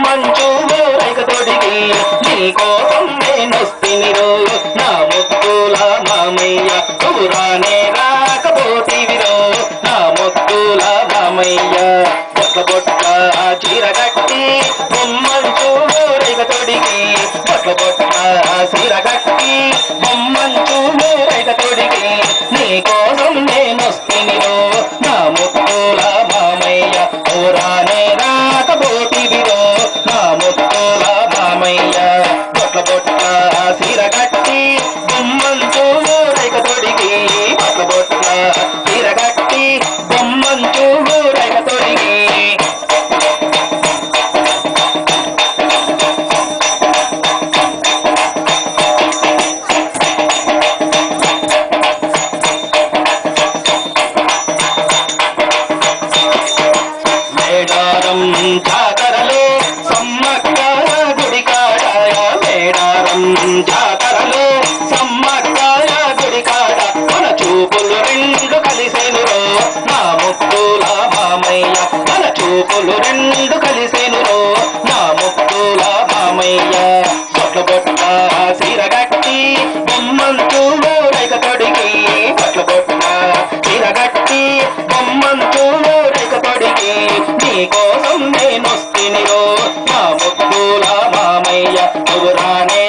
బొమ్మంచు రేఖ తొడిగి నీకోసం నేనొస్తినిరో నా ముద్దుల మామయ్య దూరానే రాకపోతివిరో నా ముద్దుల మామయ్య బొట్ల బొట్ల చీర కట్టి బొమ్మంచు రేఖ తొడిగి బొట్ల బొట్ల చీర కట్టి బొమ్మంచు రేఖ తొడిగి నీకోసం నేనొస్తినిరో నా ముద్దుల మామయ్య దూరానే రాకపోతివిరో నా ముద్దుల మామయ్య బొట్ల బొట్ల చీర కట్టి బొమ్మంచు రేఖ తొడిగి బొట్ల బొట్ల చీర కట్టి బొమ్మంచు రేఖ తొడిగి మేడారం జాతరలో సమ్మక్క గుడికాడ మేడారం జాతరలో సమ్మక్క గుడికాడ మన చూపులు రెండు కలిసేనురో నా ముద్దుల మామయ్య మన చూపులు రెండు కలిసేనురో నా ముద్దుల మామయ్య బొట్ల బొట్ల చీర కట్టి బొమ్మంచు రేఖ తొడిగి బొట్ల బొట్ల చీర కట్టి బొమ్మంచు రేఖ తొడిగి నీకోసం నేనొస్తినిరో నా ముద్దుల మామయ్య దూరానే